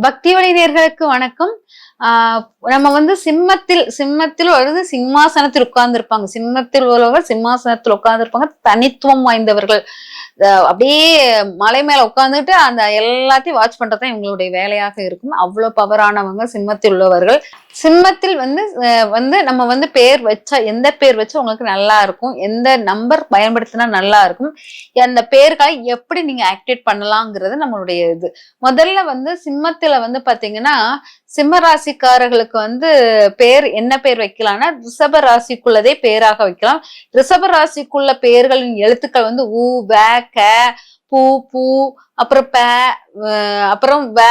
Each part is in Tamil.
பக்தி வழி நேயர்களுக்கு வணக்கம். நம்ம வந்து சிம்மத்தில் ஒரு சிம்மாசனத்தில் உட்கார்ந்து இருப்பாங்க. சிம்மத்தில் உள்ளவர் சிம்மாசனத்தில் உட்கார்ந்து இருப்பாங்க. தனித்துவம் வாய்ந்தவர்கள். அப்படியே மலை மேல உட்கார்ந்துட்டு அந்த எல்லாத்தையும் வாட்ச் பண்றதுதான் இவங்களுடைய வேலையாக இருக்கும். அவ்வளவு பவரானவங்க சிம்மத்தில் உள்ளவர்கள். சிம்மத்தில் வந்து நம்ம வந்து பேர் வச்சா எந்த பேர் வச்சா உங்களுக்கு நல்லா இருக்கும், எந்த நம்பர் பயன்படுத்தினா நல்லா இருக்கும், அந்த பேர்களை எப்படி நீங்க ஆக்டிவேட் பண்ணலாங்கிறது நம்மளுடைய இது. முதல்ல வந்து சிம்மத்துல வந்து பாத்தீங்கன்னா சிம்ம ராசிக்காரர்களுக்கு வந்து பேர் என்ன பேர் வைக்கலாம்னா ரிஷப ராசிக்குள்ளதே பேராக வைக்கலாம். ரிஷப ராசிக்குள்ள பேர்களின் எழுத்துக்கள் வந்து உ, வே, க, பூ, பூ, அப்புறம் ப, அப்புறம் வ,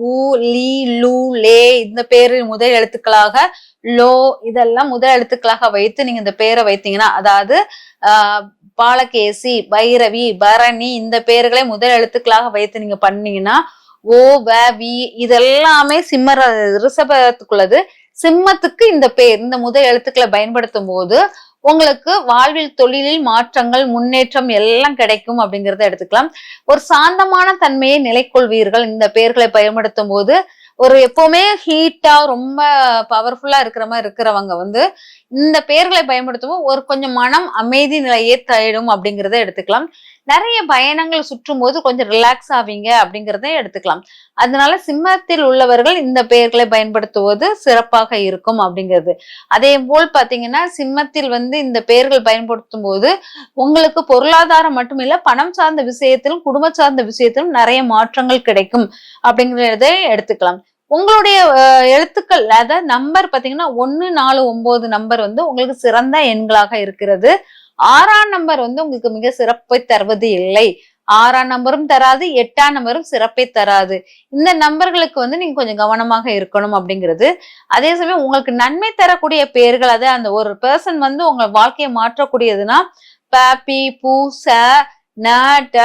உ, லி, லு, லே இந்த பேரு முதல் எழுத்துக்களாக, லோ இதெல்லாம் முதல் எழுத்துக்களாக வைத்து நீங்க இந்த பேரை வைத்தீங்கன்னா, அதாவது பாலகேசி, பைரவி, பரணி இந்த பேர்களை முதல் எழுத்துக்களாக வைத்து நீங்க பண்ணீங்கன்னா ஓ, வ, வி இதெல்லாமே ரிஷபத்துக்குள்ளது. சிம்மத்துக்கு இந்த பேர் இந்த முதல் எழுத்துக்களை பயன்படுத்தும் போது உங்களுக்கு வாழ்வில் தொழிலில் மாற்றங்கள் முன்னேற்றம் எல்லாம் கிடைக்கும் அப்படிங்கறத எடுத்துக்கலாம். ஒரு சாந்தமான தன்மையை நிலைக்கொள்வீர்கள் இந்த பெயர்களை பயன்படுத்தும் போது. ஒரு எப்பவுமே ஹீட்டா ரொம்ப பவர்ஃபுல்லா இருக்கிற மாதிரி இருக்கிறவங்க வந்து இந்த பெயர்களை பயன்படுத்தும் ஒரு கொஞ்சம் மனம் அமைதி நிலையே தேடும் அப்படிங்கிறத எடுத்துக்கலாம். நிறைய பயணங்கள் சுற்றும் போது கொஞ்சம் ரிலாக்ஸ் ஆவீங்க அப்படிங்கிறத எடுத்துக்கலாம். அதனால சிம்மத்தில் உள்ளவர்கள் இந்த பெயர்களை பயன்படுத்துவது சிறப்பாக இருக்கும் அப்படிங்கிறது. அதே போல் பாத்தீங்கன்னா சிம்மத்தில் வந்து இந்த பெயர்கள் பயன்படுத்தும் போது உங்களுக்கு பொருளாதாரம் மட்டும் இல்ல பணம் சார்ந்த விஷயத்திலும் குடும்ப சார்ந்த விஷயத்திலும் நிறைய மாற்றங்கள் கிடைக்கும் அப்படிங்கிறத எடுத்துக்கலாம். உங்களுடைய எழுத்துக்கள் அதாவது நம்பர் பாத்தீங்கன்னா 1, 4, 9 நம்பர் வந்து உங்களுக்கு சிறந்த எண்களாக இருக்கிறது. 6ஆம் நம்பர் வந்து உங்களுக்கு மிக சிறப்பை தருவது இல்லை. 6ஆம் நம்பரும் தராது, 8ஆம் நம்பரும் சிறப்பை தராது. இந்த நம்பர்களுக்கு வந்து நீங்க கொஞ்சம் கவனமாக இருக்கணும் அப்படிங்கிறது. அதே சமயம் உங்களுக்கு நன்மை தரக்கூடிய பெயர்கள் அதை அந்த ஒரு பர்சன் வந்து உங்க வாழ்க்கையை மாற்றக்கூடியதுன்னா பி, பூ, ச, ந, ட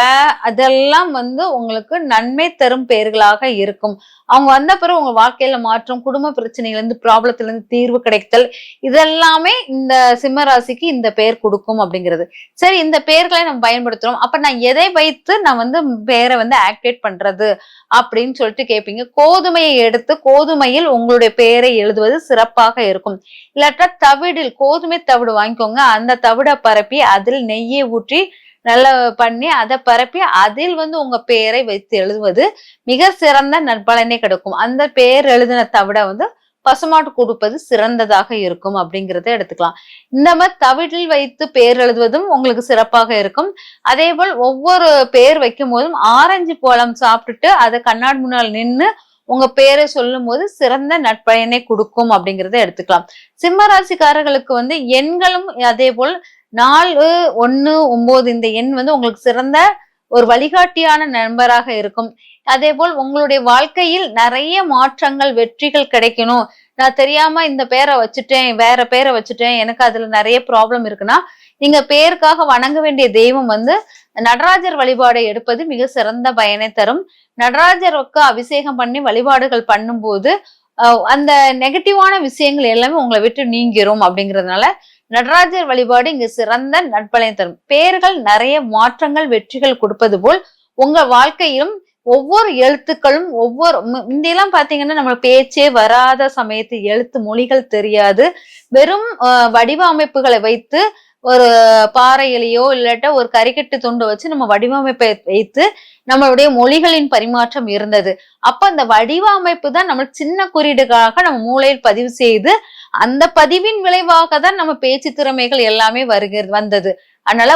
அதெல்லாம் வந்து உங்களுக்கு நன்மை தரும் பெயர்களாக இருக்கும். அவங்க வந்த பிறகு உங்க வாழ்க்கையில மாற்றம், குடும்ப பிரச்சனைகள் இருந்து ப்ராப்ளத்துல இருந்து தீர்வு கிடைத்தல் இதெல்லாமே இந்த சிம்ம ராசிக்கு இந்த பெயர் கொடுக்கும் அப்படிங்கிறது. சரி, இந்த பெயர்களை நம்ம பயன்படுத்துறோம். அப்ப நான் எதை வைத்து நான் வந்து பெயரை வந்து ஆக்டிவேட் பண்றது அப்படின்னு சொல்லிட்டு கேட்பீங்க. கோதுமையை எடுத்து கோதுமையில் உங்களுடைய பெயரை எழுதுவது சிறப்பாக இருக்கும். இல்லாட்டா தவிடில் கோதுமை தவிடு வாங்கிக்கோங்க. அந்த தவிடை பரப்பி அதில் நெய்யை ஊற்றி நல்லா பண்ணி அதை பரப்பி அதில் வந்து உங்க பெயரை வைத்து எழுதுவது மிக சிறந்த நற்பலனே கிடைக்கும். அந்த பெயர் எழுதின தவிட வந்து பசுமாட்டு கொடுப்பது சிறந்ததாக இருக்கும் அப்படிங்கிறத எடுத்துக்கலாம். இந்த மாதிரி தவிடில் வைத்து பெயர் எழுதுவதும் உங்களுக்கு சிறப்பாக இருக்கும். அதே போல் ஒவ்வொரு பெயர் வைக்கும் போதும் ஆரஞ்சு பழம் சாப்பிட்டுட்டு அதை கண்ணாடி முன்னால் நின்று உங்க பேரை சொல்லும் போது சிறந்த நற்பயனை கொடுக்கும் அப்படிங்கிறத எடுத்துக்கலாம். சிம்ம ராசிக்காரர்களுக்கு வந்து எண்களும் அதே போல் 4, 1, 9 இந்த எண் வந்து உங்களுக்கு சிறந்த ஒரு வழிகாட்டியான நண்பராக இருக்கும். அதே போல் உங்களுடைய வாழ்க்கையில் நிறைய மாற்றங்கள் வெற்றிகள் கிடைக்கணும், நான் தெரியாம இந்த பேரை வச்சுட்டேன் வேற பேரை வச்சுட்டேன் எனக்கு அதுல நிறைய ப்ராப்ளம் இருக்குன்னா நீங்க பேருக்காக வணங்க வேண்டிய தெய்வம் வந்து நடராஜர் வழிபாடை எடுப்பது மிக சிறந்த பயனை தரும். நடராஜருக்கு அபிஷேகம் பண்ணி வழிபாடுகள் பண்ணும்போது அந்த நெகட்டிவான விஷயங்கள் எல்லாமே உங்களை விட்டு நீங்கிரும் அப்படிங்கிறதுனால நடராஜர் வழிபாடு இங்கு சிறந்த நற்பலனை தரும். பெயர்கள் நிறைய மாற்றங்கள் வெற்றிகள் கொடுப்பது போல் உங்க வாழ்க்கையிலும் ஒவ்வொரு எழுத்துக்களும் முந்தையெல்லாம் பாத்தீங்கன்னா நம்ம பேச்சே வராத சமயத்து எழுத்து மொழிகள் தெரியாது. வெறும் வடிவமைப்புகளை வைத்து ஒரு பாறையிலையோ இல்லாட்ட ஒரு கரிக்கட்டு துண்டு வச்சு நம்ம வடிவமைப்பை வைத்து நம்மளுடைய மொழிகளின் பரிமாற்றம் இருந்தது. அப்ப அந்த வடிவமைப்பு தான் நம்ம சின்ன குறியீடுகளாக நம்ம மூளையில் பதிவு செய்து அந்த பதிவின் விளைவாக தான் நம்ம பேச்சு திறமைகள் எல்லாமே வந்தது. அதனால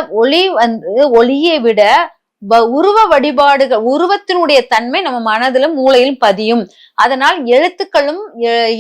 ஒளியை விட உருவ வழிபாடுகள் உருவத்தினுடைய தன்மை நம்ம மனதிலும் மூளையிலும் பதியும். அதனால் எழுத்துக்களும்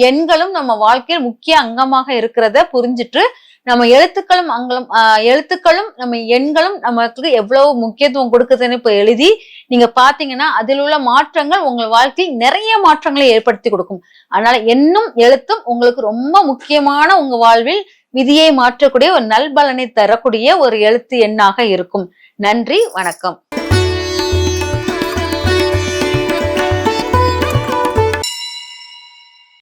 எண்களும் நம்ம வாழ்க்கையில் முக்கிய அங்கமாக இருக்கிறத புரிஞ்சிட்டு நம்ம எழுத்துக்களும் நம்ம எண்களும் நமக்கு எவ்வளவு முக்கியத்துவம் கொடுக்குதுன்னு இப்ப எழுதி நீங்க பாத்தீங்கன்னா அதில் உள்ள மாற்றங்கள் உங்க வாழ்க்கையில் நிறைய மாற்றங்களை ஏற்படுத்தி கொடுக்கும். அதனால எண்ணும் எழுத்தும் உங்களுக்கு ரொம்ப முக்கியமான உங்க வாழ்வில் விதியை மாற்றக்கூடிய ஒரு நல்பலனை தரக்கூடிய ஒரு எழுத்து எண்ணாக இருக்கும். நன்றி, வணக்கம்.